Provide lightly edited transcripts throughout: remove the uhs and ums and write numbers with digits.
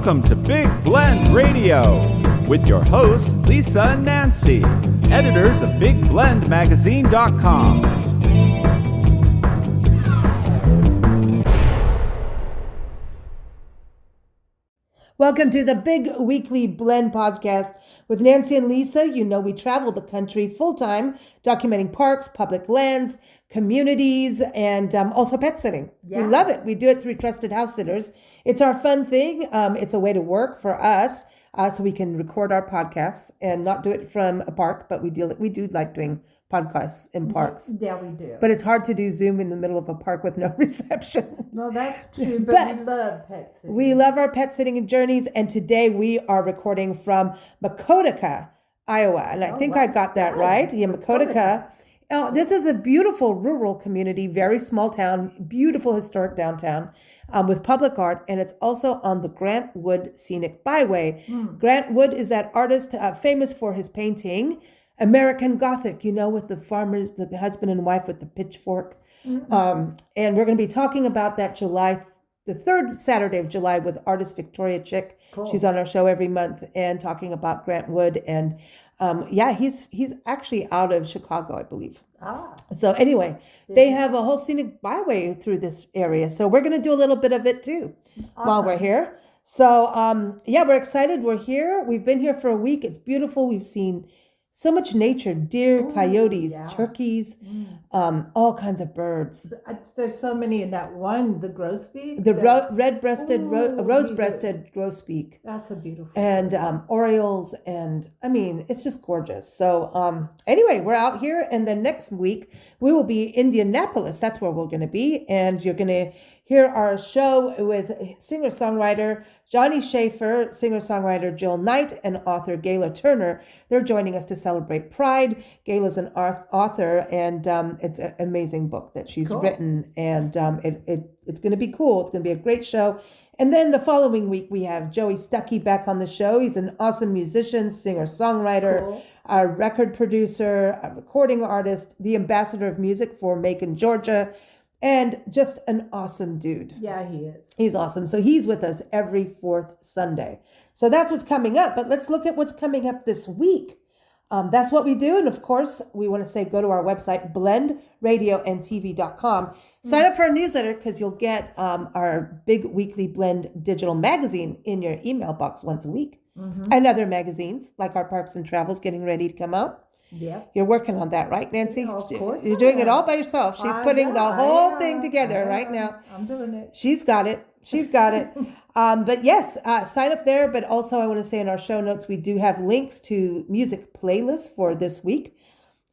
Welcome to Big Blend Radio with your hosts, Lisa and Nancy, editors of BigBlendMagazine.com. Welcome to the Big Weekly Blend podcast with Nancy and Lisa. You know we travel the country full-time, documenting parks, public lands, communities, and also pet sitting. Yeah. We love it. We do it through trusted house sitters. It's our fun thing. It's a way to work for us so we can record our podcasts and not do it from a park, but we do like doing podcasts in parks. Yeah, we do. But it's hard to do Zoom in the middle of a park with no reception. No, that's true, but we love pet sitting. We love our pet sitting journeys, and today we are recording from Makotica, Iowa. And I think I got that right. Yeah, Makotica. This is a beautiful rural community, very small town, beautiful historic downtown with public art, and it's also on the Grant Wood Scenic Byway. Grant Wood is that artist famous for his painting, American Gothic, you know, with the farmers, the husband and wife with the pitchfork. And we're going to be talking about that the third Saturday of July with artist Victoria Chick. Cool. She's on our show every month and talking about Grant Wood. And he's actually out of Chicago, I believe. So anyway, they have a whole scenic byway through this area. So we're going to do a little bit of it too while we're here. So we're excited. We're here. We've been here for a week. It's beautiful. We've seen so much nature, deer, coyotes, turkeys, all kinds of birds. There's so many in that one, the grosbeak. The rose-breasted grosbeak. That's a beautiful. And orioles, and I mean, it's just gorgeous. So anyway, we're out here, and then next week we will be in Indianapolis. That's where we're going to be, and you're going to hear our show with singer-songwriter Johnny Schaefer, singer-songwriter Jill Knight, and author Gayla Turner. They're joining us to celebrate Pride. Gayla's an author, and it's an amazing book that she's written, and it's going to be cool. It's going to be a great show. And then the following week, we have Joey Stuckey back on the show. He's an awesome musician, singer-songwriter, a record producer, a recording artist, the ambassador of music for Macon, Georgia, and just an awesome dude. Yeah, he is. He's awesome. So he's with us every fourth Sunday. So that's what's coming up. But let's look at what's coming up this week. That's what we do. And of course, we want to say go to our website, blendradioandtv.com. Sign up for our newsletter because you'll get our Big Weekly Blend digital magazine in your email box once a week. And other magazines like our Parks and Travels getting ready to come out. Yeah, you're working on that, right, Nancy? Yeah, of course. You're doing it all by yourself. She's putting the whole thing together right now. I'm doing it. She's got it. But yes, sign up there. But also, I want to say in our show notes, we do have links to music playlists for this week.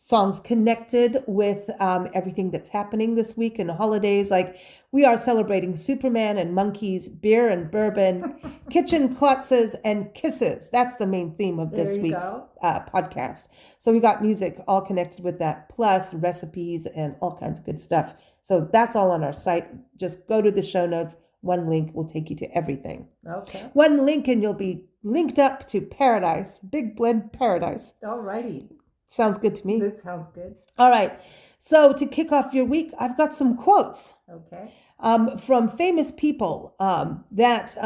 Songs connected with everything that's happening this week and holidays. Like we are celebrating Superman and monkeys, beer and bourbon, kitchen Klutzes and kisses. That's the main theme of this week's podcast. So we got music all connected with that, plus recipes and all kinds of good stuff. So that's all on our site. Just go to the show notes. One link will take you to everything. Okay. One link and you'll be linked up to paradise, Big Blend Paradise. All righty. Sounds good to me. That sounds good. All right. So to kick off your week, I've got some quotes. Okay. From famous people that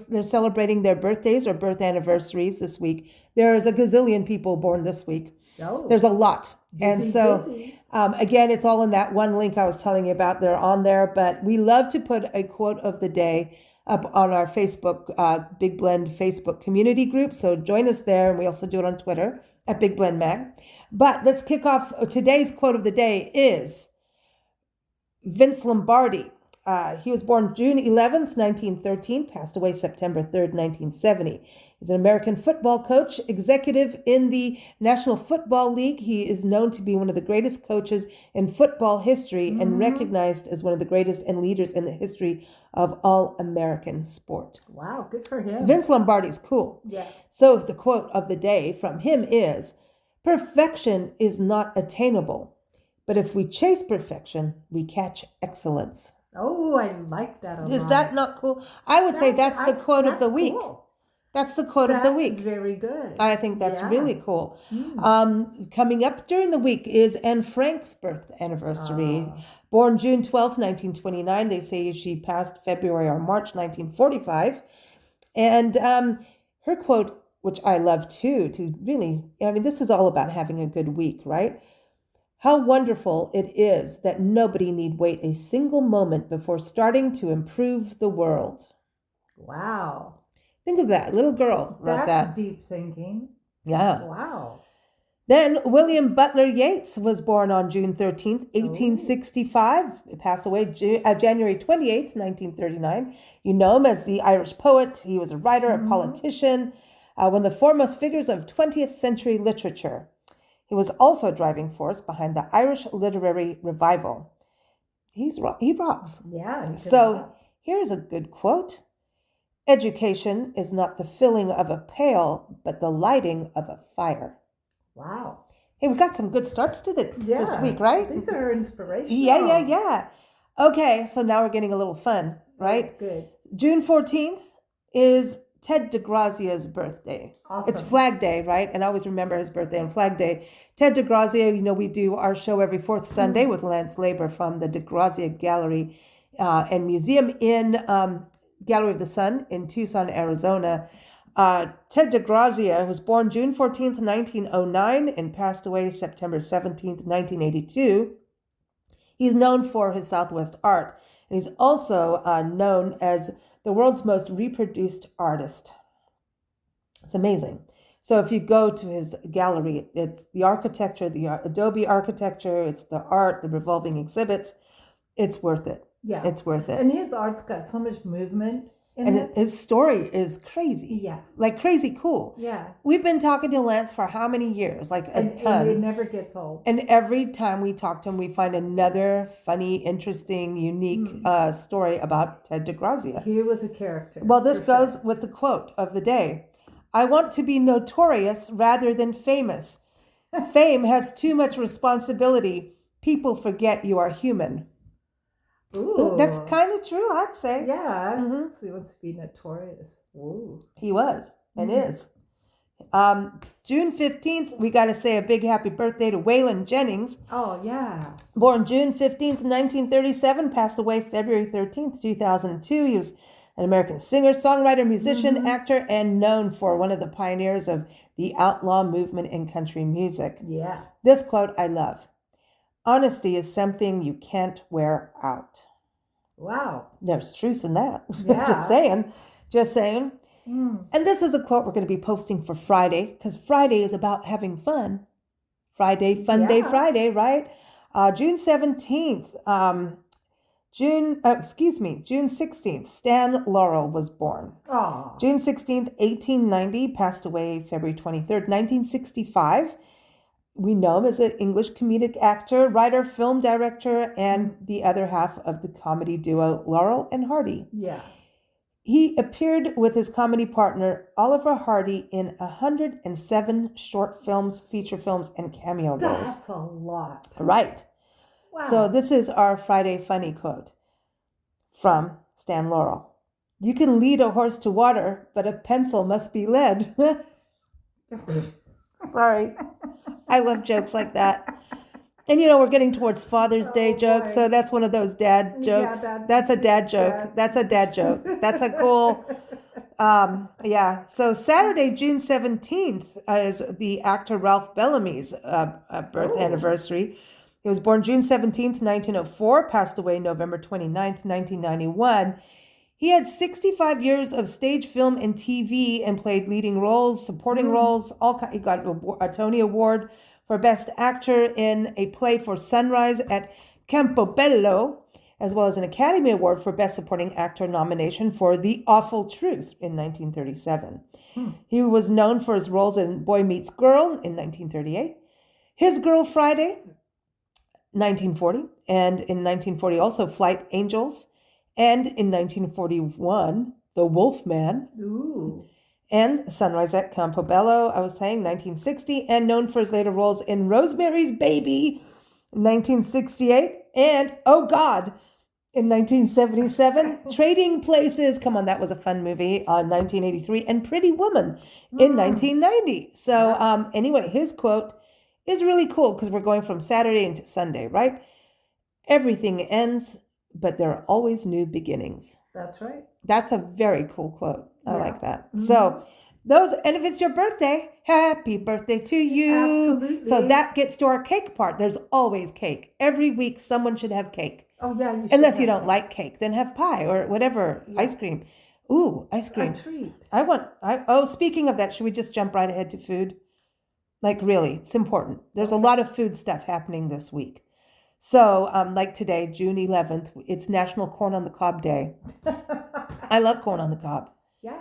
they're celebrating their birthdays or birth anniversaries this week. There's a gazillion people born this week. Oh. There's a lot. Busy. Again, it's all in that one link I was telling you about. They're on there. But we love to put a quote of the day up on our Facebook, Big Blend Facebook community group. So join us there. And we also do it on Twitter at Big Blend Mag. But let's kick off. Today's quote of the day is Vince Lombardi. He was born June 11th, 1913, passed away September 3rd, 1970. He's an American football coach, executive in the National Football League. He is known to be one of the greatest coaches in football history and recognized as one of the greatest and leaders in the history of all American sport. Wow, good for him. Vince Lombardi's cool. Yeah. So the quote of the day from him is, "Perfection is not attainable, but if we chase perfection, we catch excellence." Oh, I like that a lot. Is that not cool? I would say that's the quote of the week. Cool. That's the quote of the week. That's very good. I think that's really cool. Coming up during the week is Anne Frank's birth anniversary. Born June 12th, 1929. They say she passed February or March 1945. And her quote, which I love too, this is all about having a good week, right? How wonderful it is that nobody need wait a single moment before starting to improve the world. Wow. Think of that. Little girl wrote That's that. deep thinking. Yeah. Wow. Then William Butler Yeats was born on June 13th, 1865. He passed away January 28th, 1939. You know him as the Irish poet. He was a writer, a politician, one of the foremost figures of 20th century literature. He was also a driving force behind the Irish literary revival. He rocks. Yeah. So here's a good quote. Education is not the filling of a pail, but the lighting of a fire. Wow. Hey, we got some good starts to this week, right? These are inspirational. Yeah. Okay, so now we're getting a little fun, right? Good. June 14th is Ted DeGrazia's birthday. Awesome. It's Flag Day, right? And I always remember his birthday on Flag Day. Ted DeGrazia, we do our show every fourth Sunday with Lance Labor from the DeGrazia Gallery and Museum in Gallery of the Sun in Tucson, Arizona. Ted DeGrazia was born June 14th, 1909 and passed away September 17th, 1982. He's known for his Southwest art, and he's also known as the world's most reproduced artist. It's amazing. So if you go to his gallery, it's the architecture, the Adobe architecture, it's the art, the revolving exhibits. It's worth it. Yeah. It's worth it. And his art's got so much movement in it. His story is crazy. Yeah. Like crazy cool. Yeah. We've been talking to Lance for how many years? Like a ton. And it never gets old. And every time we talk to him, we find another funny, interesting, unique story about Ted DeGrazia. He was a character. Well, this goes with the quote of the day. I want to be notorious rather than famous. Fame has too much responsibility. People forget you are human. Ooh. That's kind of true, I'd say. Yeah. Mm-hmm. So he wants to be notorious. Ooh. He was and is. June 15th, we got to say a big happy birthday to Waylon Jennings. Oh, yeah. Born June 15th, 1937, passed away February 13th, 2002. He was an American singer, songwriter, musician, actor, and known for one of the pioneers of the outlaw movement in country music. Yeah. This quote I love. Honesty is something you can't wear out. Wow. There's truth in that. Yeah. Just saying. And this is a quote we're going to be posting for Friday, because Friday is about having fun. Friday, fun day Friday, right? June 17th, June 16th, Stan Laurel was born. Oh. June 16th, 1890, passed away February 23rd, 1965. We know him as an English comedic actor, writer, film director, and the other half of the comedy duo Laurel and Hardy. Yeah. He appeared with his comedy partner Oliver Hardy in 107 short films, feature films, and cameo roles. That's a lot. Right. Wow. So this is our Friday funny quote from Stan Laurel. You can lead a horse to water, but a pencil must be led. Sorry. I love jokes like that. And we're getting towards Father's Day jokes, boy. so that's one of those dad jokes. That's a dad joke. That's a dad joke. That's a cool, So Saturday, June 17th, is the actor Ralph Bellamy's birth anniversary. He was born June 17th, 1904, passed away November 29th, 1991. He had 65 years of stage, film, and TV and played leading roles, supporting roles. He got a Tony Award for Best Actor in a play for Sunrise at Campobello, as well as an Academy Award for Best Supporting Actor nomination for The Awful Truth in 1937. He was known for his roles in Boy Meets Girl in 1938, His Girl Friday, 1940, and in 1940 also Flight Angels, and in 1941, The Wolfman. Ooh. And Sunrise at Campobello, I was saying, 1960, and known for his later roles in Rosemary's Baby, 1968, and, oh God, in 1977, Trading Places, come on, that was a fun movie, 1983, and Pretty Woman in 1990. So anyway, his quote is really cool because we're going from Saturday into Sunday, right? Everything ends, but there are always new beginnings. That's right. That's a very cool quote. I Yeah. like that. Mhm. So and if it's your birthday, happy birthday to you. Absolutely. So that gets to our cake part. There's always cake. Every week someone should have cake. Oh yeah, you should Unless you have don't that. like cake, then have pie or whatever, Yeah. ice cream. Ooh, ice A cream. treat. Speaking of that, should we just jump right ahead to food? Like really, it's important. There's a Okay. lot of food stuff happening this week. So, like today, June 11th, it's National Corn on the Cob Day. I love corn on the cob. Yeah.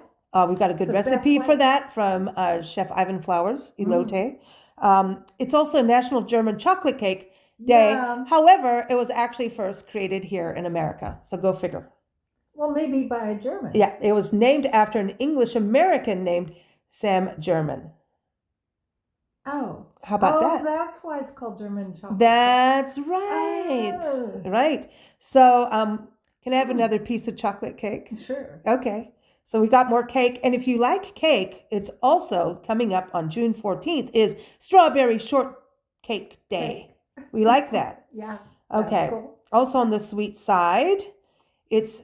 We've got a good It's the best recipe for way. that from Chef Ivan Flowers, Mm. elote. It's also National German Chocolate Cake Day. Yeah. However, it was actually first created here in America. So go figure. Well, maybe by a German. Yeah, it was named after an English American named Sam German. Oh. How about that? That's why it's called German chocolate. That's right. Oh. Right. So, can I have another piece of chocolate cake? Sure. Okay. So we got more cake. And if you like cake, it's also coming up on June 14th is Strawberry Shortcake Day. We like that. Yeah. Okay. That's cool. Also on the sweet side, it's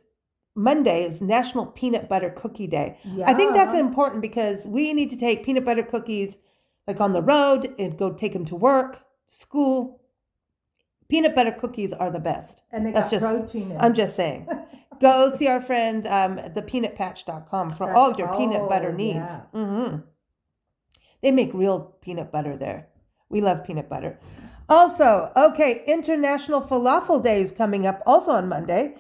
Monday is National Peanut Butter Cookie Day. Yeah. I think that's important because we need to take peanut butter cookies like on the road and go take them to work, school. Peanut butter cookies are the best. And they That's got just- protein in I'm it. just saying. Go see our friend thepeanutpatch.com for all your peanut butter needs. Yeah. Mm-hmm. They make real peanut butter there. We love peanut butter. Also, okay, International Falafel Day is coming up also on Monday.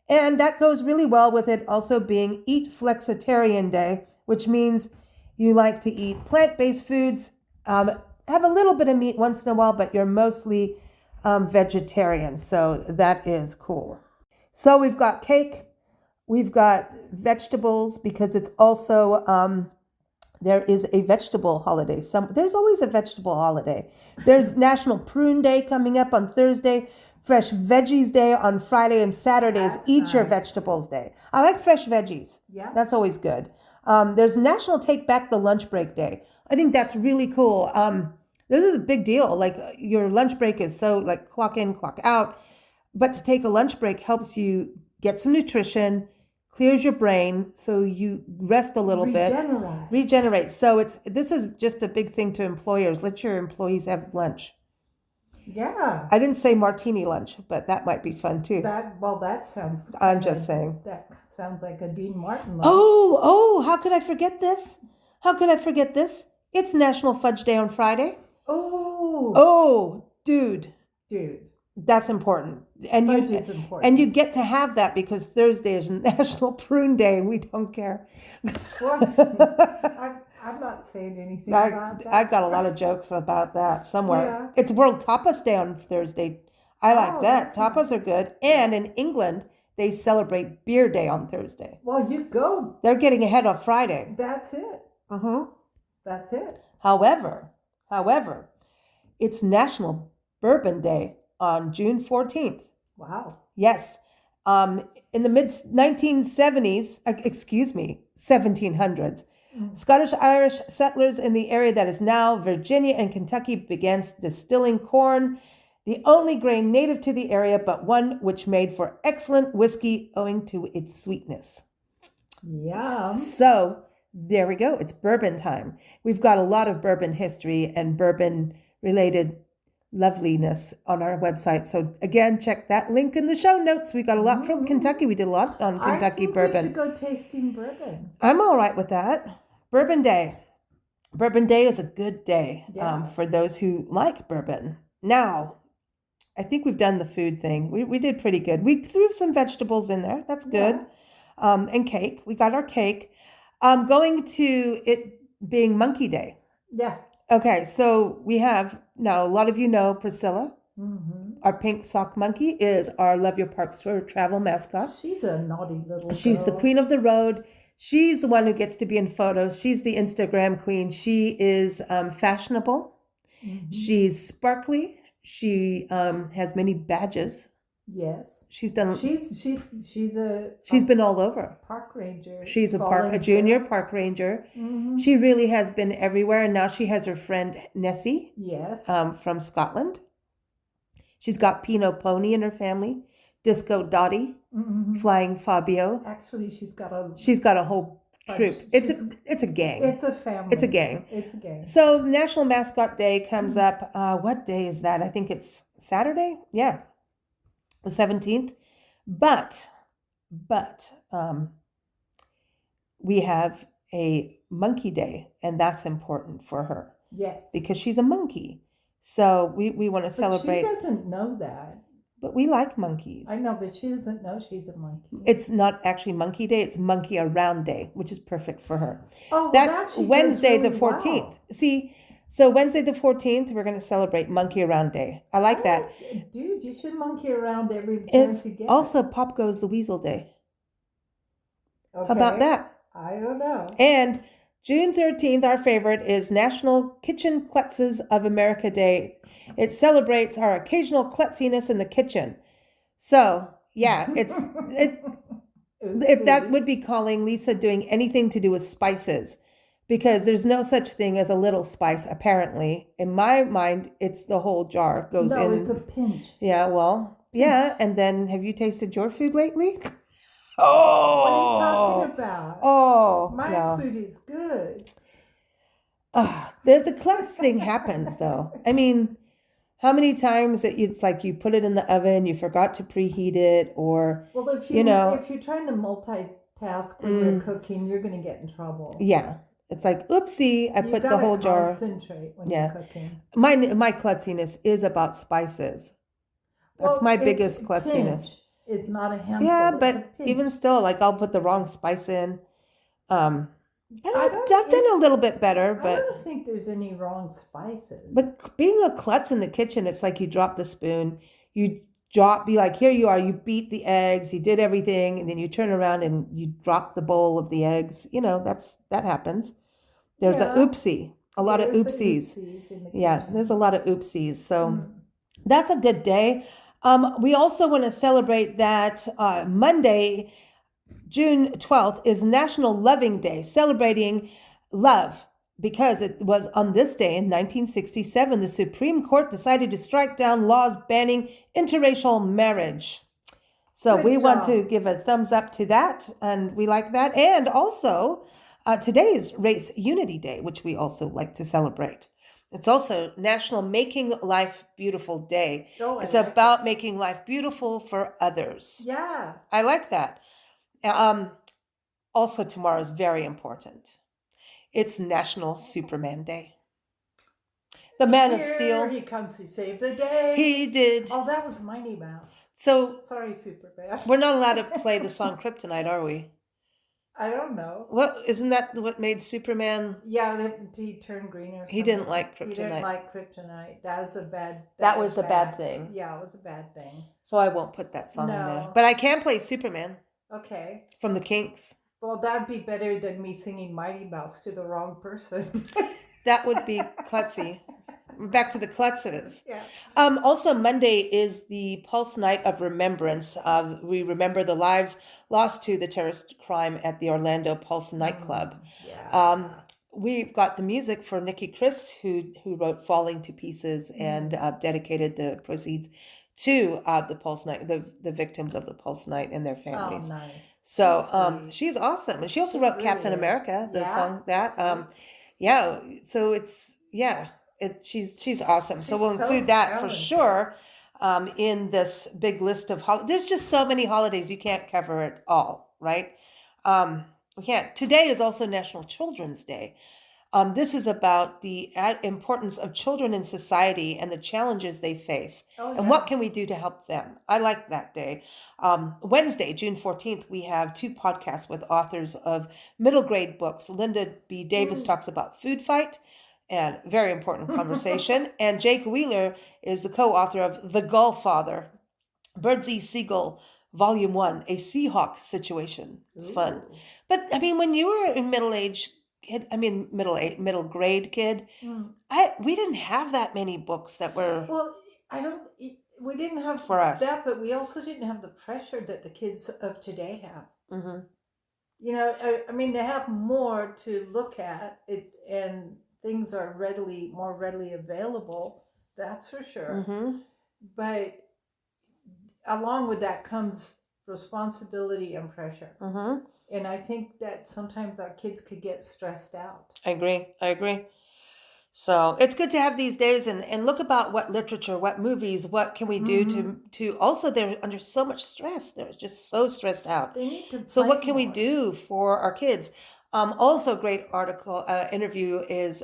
And that goes really well with it also being Eat Flexitarian Day, which means you like to eat plant-based foods, have a little bit of meat once in a while, but you're mostly vegetarian. So that is cool. So we've got cake, we've got vegetables because it's also, there is a vegetable holiday. There's always a vegetable holiday. There's National Prune Day coming up on Thursday, Fresh Veggies Day on Friday, and Saturday is That's Eat Your nice. Vegetables Day. I like fresh veggies. Yeah. That's always good. There's National Take Back the Lunch Break Day. I think that's really cool. This is a big deal. Like your lunch break is so like clock in, clock out. But to take a lunch break helps you get some nutrition, clears your brain, so you rest a little bit. Regenerate. So this is just a big thing to employers. Let your employees have lunch. Yeah. I didn't say martini lunch, but that might be fun too. That sounds. I'm just saying. That sounds like a Dean Martin lunch. Oh, how could I forget this? It's National Fudge Day on Friday. Oh, dude. That's important. Fudge is important. And you get to have that because Thursday is National Prune Day and we don't care. Well, I'm not saying anything about that. I've got a lot of jokes about that somewhere. Yeah. It's World Tapas Day on Thursday. I like Oh, that. that's Tapas nice. are good. And in England, they celebrate Beer Day on Thursday. Well, you go. They're getting ahead of Friday. That's it. Mm-hmm. That's it. However, it's National Bourbon Day on June 14th. Wow. Yes. In the mid 1700s, 1700s, Scottish-Irish settlers in the area that is now Virginia and Kentucky began distilling corn, the only grain native to the area, but one which made for excellent whiskey owing to its sweetness. Yum. So there we go. It's bourbon time. We've got a lot of bourbon history and bourbon-related loveliness on our website. So again, check that link in the show notes. We got a lot from Kentucky. We did a lot on Kentucky I think bourbon. we should go tasting bourbon. I'm all right with that. Bourbon Day. Bourbon Day is a good day for those who like bourbon. Now, I think we've done the food thing. We did pretty good. We threw some vegetables in there. That's good. Yeah. And cake. We got our cake. Going to it being Monkey Day. Yeah. Okay, so we have, now a lot of you know Priscilla. Mm-hmm. Our pink sock monkey is our Love Your Park Store travel mascot. She's a naughty little She's the girl. queen of the road. She's the one who gets to be in photos. She's the Instagram queen. She is fashionable. Mm-hmm. She's sparkly. She has many badges. Yes. She's done. She's been all over. park ranger. She's a volunteer. junior park ranger. Mm-hmm. She really has been everywhere, and now she has her friend Nessie Yes. from Scotland. She's got Pinot Pony in her family, Disco Dottie, Mm-hmm. Flying Fabio. Actually, she's got a She's got a whole troop. It's a gang. It's a family. It's a gang. It's a gang. So National Mascot Day comes up. What day is that? I think it's Saturday. Yeah, the 17th. But we have a Monkey Day, and that's important for her Yes. because she's a monkey. So we want to celebrate. She doesn't know that. But we like monkeys. I know, but she doesn't know she's a monkey. It's not actually Monkey Day. It's Monkey Around Day, which is perfect for her. Oh, That's Wednesday really the 14th. well. See, so Wednesday the 14th, we're going to celebrate Monkey Around Day. I like that. Dude, you should monkey around every chance It's you get. also Pop Goes the Weasel Day. Okay. How about that? I don't know. And June 13th, our favorite, is National Kitchen Klutzes of America Day. It celebrates our occasional klutziness in the kitchen. So, yeah, if that would be calling Lisa doing anything to do with spices, because there's no such thing as a little spice, apparently. In my mind, it's the whole jar goes in. No, it's a pinch. Yeah, well, yeah. And then have you tasted your food lately? What are you talking about? Oh, My no. food is good. The klutz thing happens, though. I mean, how many times it's like you put it in the oven, you forgot to preheat it, or Well, if you're trying to multitask when you're cooking, you're going to get in trouble. Yeah, it's like oopsie, I put the whole jar. Concentrate when you're cooking. My klutziness is about spices. That's my biggest klutziness. It's not a handful. Yeah, but even still, like I'll put the wrong spice in. I've done a little bit better, but I don't think there's any wrong spices. But being a klutz in the kitchen, it's like you drop the spoon, be like, here you are, you beat the eggs, you did everything, and then you turn around and you drop the bowl of the eggs. You know, that happens. There's a lot of oopsies. Yeah, there's a lot of oopsies. So that's a good day. We also want to celebrate that Monday, June 12th, is National Loving Day, celebrating love, because it was on this day in 1967 the Supreme Court decided to strike down laws banning interracial marriage. So we want to give a thumbs up to that, and we like that. And also, today is Race Unity Day, which we also like to celebrate. It's also National Making Life Beautiful Day. It's about making life beautiful for others. Yeah. I like that. Also, tomorrow is very important. It's National Superman Day. The Man of Steel. He comes to save the day. He did. Oh, that was Mighty Mouse. So, sorry, Superman. We're not allowed to play the song Kryptonite, are we? I don't know. Isn't that what made Superman? Yeah, he turned green or something. He didn't like kryptonite. He didn't like kryptonite. That was a bad. That was a bad thing. Yeah, it was a bad thing. So I won't put that song in there. But I can play Superman. Okay. From the Kinks. Well, that'd be better than me singing Mighty Mouse to the wrong person. That would be klutzy. Back to the Klutzes. Yeah. Also, Monday is the Pulse Night of Remembrance. We remember the lives lost to the terrorist crime at the Orlando Pulse nightclub. Yeah. We've got the music for Nikki Chris, who wrote "Falling to Pieces" and dedicated the proceeds to the Pulse Night, the victims of the Pulse Night and their families. Oh, nice. So she's awesome, and she also wrote Captain America, the song that. So it's she's awesome. So we'll include that for sure in this big list of holidays. There's just so many holidays, you can't cover it all, right? We can't. Today is also National Children's Day. This is about the importance of children in society and the challenges they face. And what can we do to help them? I like that day. Wednesday, June 14th, we have 2 podcasts with authors of middle grade books. Linda B. Davis talks about food fight, and very important conversation. And Jake Wheeler is the co-author of The Gull Father, Birdsey Seagull, Volume 1, A Seahawk Situation. It's fun. But, I mean, when you were a middle grade kid, we didn't have that many books that were... Well, we didn't have for us. That, but we also didn't have the pressure that the kids of today have. Mm-hmm. You know, I mean, they have more to look at, and things are more readily available. That's for sure. Mm-hmm. But along with that comes responsibility and pressure. Mm-hmm. And I think that sometimes our kids could get stressed out. I agree. So it's good to have these days and look about what literature, what movies, what can we do to also they're under so much stress. They're just so stressed out. They need to So play what can we more. do for our kids? Also, great article interview is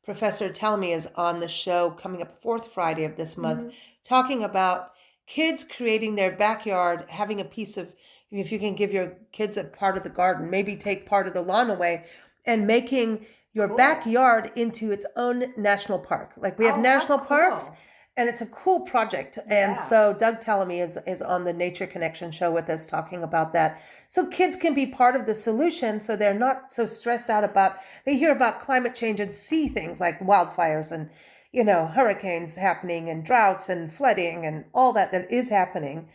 Professor Tellamy is on the show coming up fourth Friday of this month, talking about kids creating their backyard, having a piece of, if you can give your kids a part of the garden, maybe take part of the lawn away, and making your backyard into its own national park. Like we have national parks, and it's a cool project. And so Doug Tellamy is on the Nature Connection show with us talking about that. So kids can be part of the solution, so they're not so stressed out about, they hear about climate change and see things like wildfires and, hurricanes happening and droughts and flooding and all that is happening.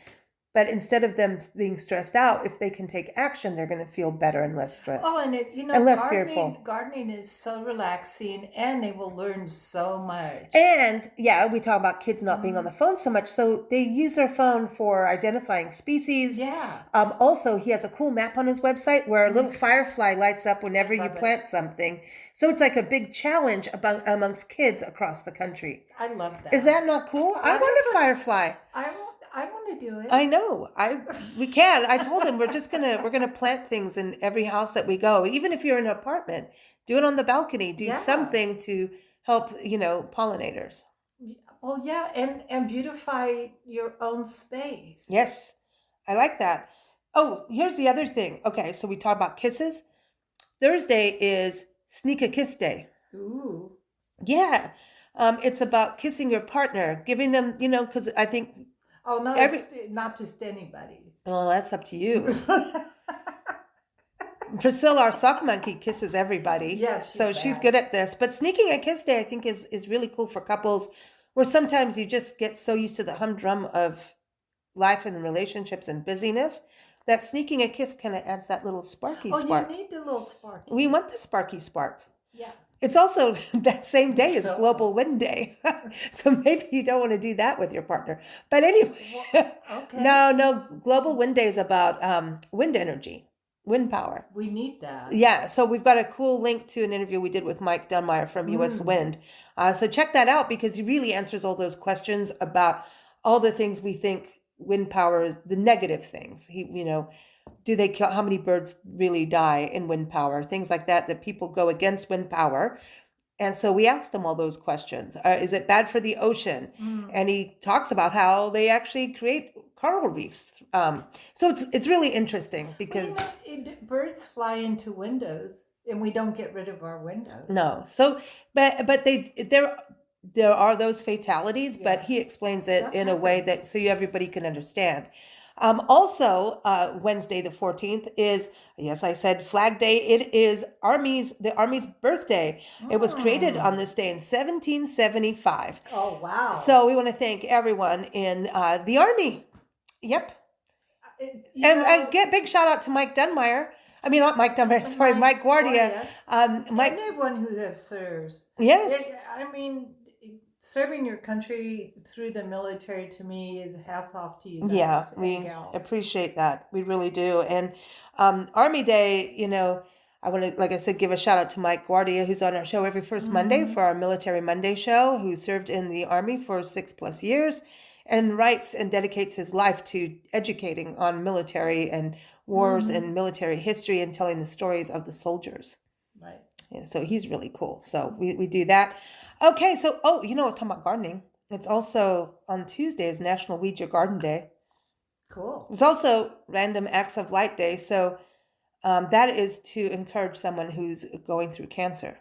But instead of them being stressed out, if they can take action, they're going to feel better and less stressed. Oh, and and less fearful. Gardening is so relaxing, and they will learn so much. And we talk about kids not being on the phone so much, so they use their phone for identifying species. Yeah. Also, he has a cool map on his website where a little firefly lights up whenever you plant something. So it's like a big challenge amongst kids across the country. I love that. Is that not cool? I want a firefly. I want to do it. I know. We can. I told him we're gonna plant things in every house that we go. Even if you're in an apartment, do it on the balcony. Do something to help, pollinators. Well, yeah, and beautify your own space. Yes, I like that. Oh, here's the other thing. Okay, so we talk about kisses. Thursday is Sneak a Kiss Day. Ooh. Yeah, it's about kissing your partner, giving them, because I think. Oh, no, not just anybody. Well, that's up to you. Priscilla, our sock monkey, kisses everybody. Yes, she's good at this. But sneaking a kiss day, I think, is really cool for couples where sometimes you just get so used to the humdrum of life and relationships and busyness that sneaking a kiss kind of adds that little spark. You need the little spark. We want the sparky spark. Yeah. It's also that same day is Global Wind Day. So maybe you don't want to do that with your partner. But anyway, okay. No, Global Wind Day is about wind energy, wind power. We need that. Yeah, so we've got a cool link to an interview we did with Mike Dunmeyer from US Wind. So check that out because he really answers all those questions about all the things we think wind power is, the negative things. Do they kill, how many birds really die in wind power, things like that people go against wind power. And so we asked him all those questions. Is it bad for the ocean? And he talks about how they actually create coral reefs. So it's really interesting because birds fly into windows and we don't get rid of our windows. No. So but there are those fatalities, but he explains it in a way that so everybody can understand. Also, Wednesday the 14th is, yes, I said Flag Day. It is the Army's birthday. It was created on this day in 1775. Oh, wow. So we want to thank everyone in the Army. Yep. And get big shout out to Mike Dunmeyer. I mean, not Mike Dunmeyer, sorry, Mike Guardia. Mike, anyone who has serves. Yes. Serving your country through the military, to me, is hats off to you guys. Yeah, we appreciate that. We really do. And Army Day, I want to, like I said, give a shout out to Mike Guardia, who's on our show every first Monday for our Military Monday show, who served in the Army for 6+ years and writes and dedicates his life to educating on military and wars and military history and telling the stories of the soldiers. Right. Yeah, so he's really cool. So we do that. Okay, so, I was talking about gardening. It's also on Tuesday is National Weed Your Garden Day. Cool. It's also Random Acts of Light Day. So that is to encourage someone who's going through cancer.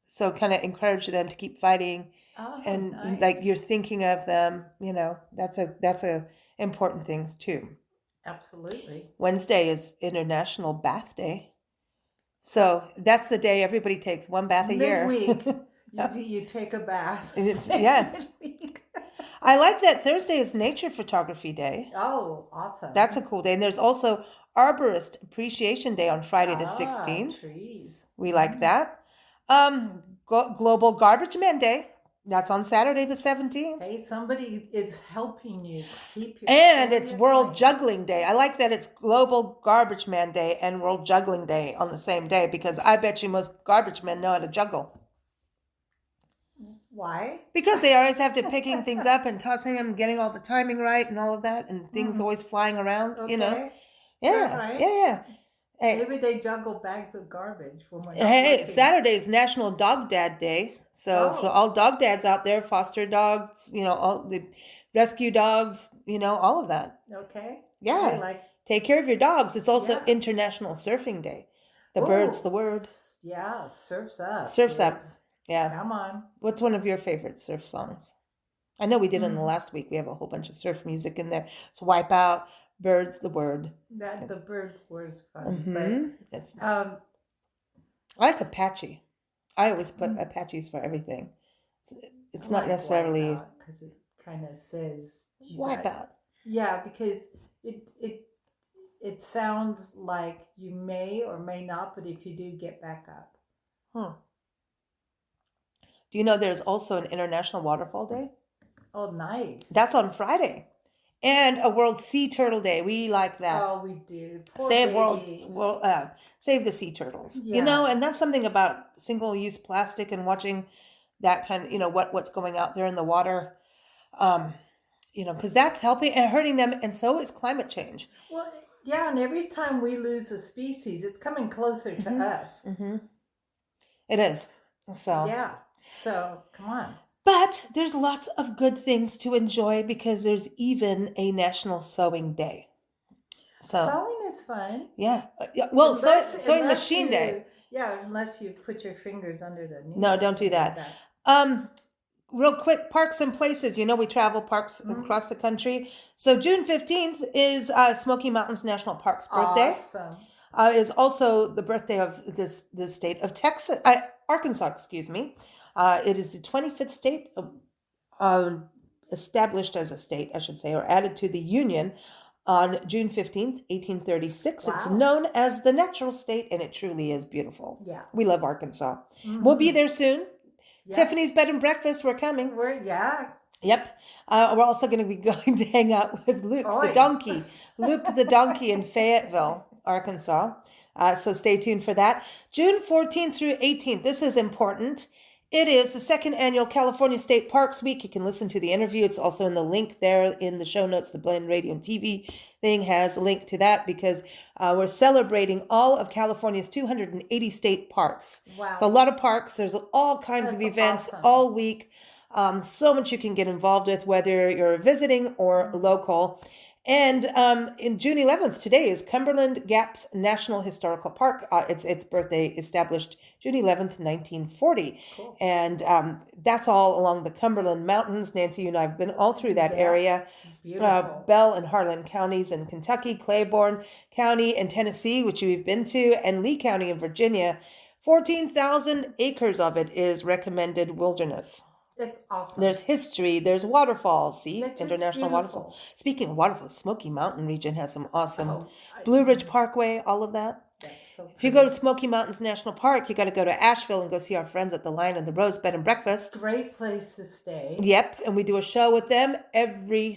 So kind of encourage them to keep fighting. Oh, and nice. Like you're thinking of them, that's a important things too. Absolutely. Wednesday is International Bath Day. So that's the day everybody takes one bath a year. Midweek. You take a bath. I like that Thursday is Nature Photography Day. Oh, awesome. That's a cool day. And there's also Arborist Appreciation Day on Friday the 16th. Trees. We like that. Global Garbage Man Day. That's on Saturday the 17th. Hey, somebody is helping you keep your And story it's in World mind. Juggling Day. I like that it's Global Garbage Man Day and World Juggling Day on the same day because I bet you most garbage men know how to juggle. Why? Because they always have to picking things up and tossing them, getting all the timing right and all of that, and things always flying around, Okay. you know. All Yeah, right. yeah. Hey, Maybe they juggle bags of garbage when we're not hey, looking. Saturday is National Dog Dad Day. So for Oh. all dog dads out there, foster dogs, you know, all the rescue dogs, you know, all of that. Okay. Yeah. I like. Take care of your dogs. It's also Yeah. International Surfing Day. The bird's the word. Yeah, surf's up. Surf's up. kids. Yeah. Come on. What's one of your favorite surf songs? I know we did in the Mm. last week. We have a whole bunch of surf music in there. So Wipe Out, Bird's the word. That the bird's word's fun, It's, but I like Apache. I always put Apaches for everything. It's not necessarily because it kind of says Wipe Out. Yeah, because it sounds like you may or may not, but if you do, get back up. Do you know there's also an International Waterfall Day? Oh, nice. That's on Friday. And a World Sea Turtle Day. We like that. Oh, we do. Poor Save babies. save the sea turtles. Yeah. You know, and that's something about single-use plastic and watching that kind of, you know, what's going out there in the water. You know, because that's helping and hurting them, and so is climate change. Well, yeah, and every time we lose a species, it's coming closer to us. It is. So Yeah. So come on. But there's lots of good things to enjoy because there's even a National Sewing Day. So Sewing is fun. yeah, well, sewing Unless machine day. Yeah, unless you put your fingers under the needle. No, don't do that. Real quick, parks and places. You know, we travel parks across the country. So June 15th is Smoky Mountains National Park's birthday. Awesome. It is also the birthday of the state of Texas, Arkansas, excuse me. It is the 25th state established as a state, I should say, or added to the Union on June 15th, 1836. Wow. It's known as the natural state, and it truly is beautiful. Yeah. We love Arkansas. We'll be there soon. Yeah. Tiffany's Bed and Breakfast, we're coming. Yep. We're also going to be going to hang out with Luke the donkey. Luke the donkey in Fayetteville, Arkansas. So stay tuned for that. June 14th through 18th. This is important. It is the second annual California State Parks Week. You can listen to the interview. It's also in the link there in the show notes. The Blend Radio and TV thing has a link to that because we're celebrating all of California's 280 state parks. Wow. It's a lot of parks. There's all kinds of events all week. So much you can get involved with, whether you're visiting or local. And in June 11th, today is Cumberland Gaps National Historical Park. Its birthday established June 11th, 1940. Cool. And that's all along the Cumberland Mountains. Nancy, you and I have been all through that area. Beautiful. Bell and Harlan counties in Kentucky, Claiborne County in Tennessee, which we've been to, and Lee County in Virginia. 14,000 acres of it is recommended wilderness. It's awesome. There's history. There's waterfalls. See, It's just International beautiful. Waterfall. Speaking of waterfalls, Smoky Mountain region has some awesome Blue Ridge Parkway, all of that. That's so If you go to Smoky Mountains National Park, you got to go to Asheville and go see our friends at the Lion and the Rose Bed and Breakfast. Great place to stay. Yep, and we do a show with them every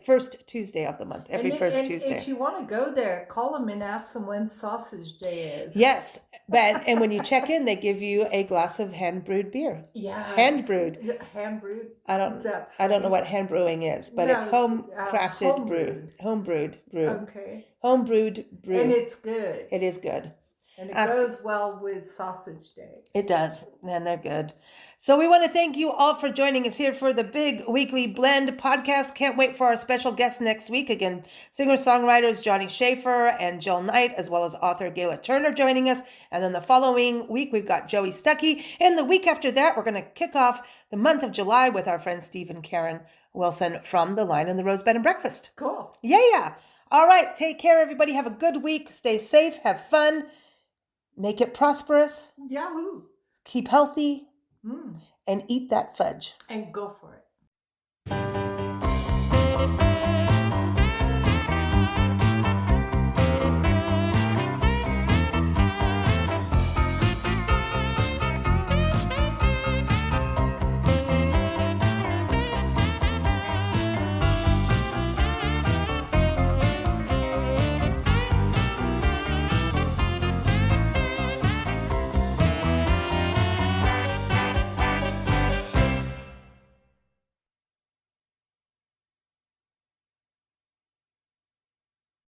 first Tuesday of the month. Every first Tuesday. If you want to go there, call them and ask them when Sausage Day is. Yes, and when you check in, they give you a glass of hand brewed beer. Yeah. Hand brewed. Hand brewed. I don't know what hand brewing is, but it's home crafted brewed. Home brewed brew. Okay. Home brewed brew. And it's good. It is good. And it goes well with Sausage Day. It does, and they're good. So we want to thank you all for joining us here for the big weekly Blend podcast. Can't wait for our special guest next week. Again, singer-songwriters Johnny Schaefer and Jill Knight, as well as author Gayla Turner joining us. And then the following week, we've got Joey Stuckey. And the week after that, we're going to kick off the month of July with our friend Steve and Karen Wilson from the Lion and the Rose Bed and Breakfast. Cool. Yeah. All right. Take care, everybody. Have a good week. Stay safe. Have fun. Make it prosperous. Yahoo. Keep healthy. And eat that fudge. And go for it.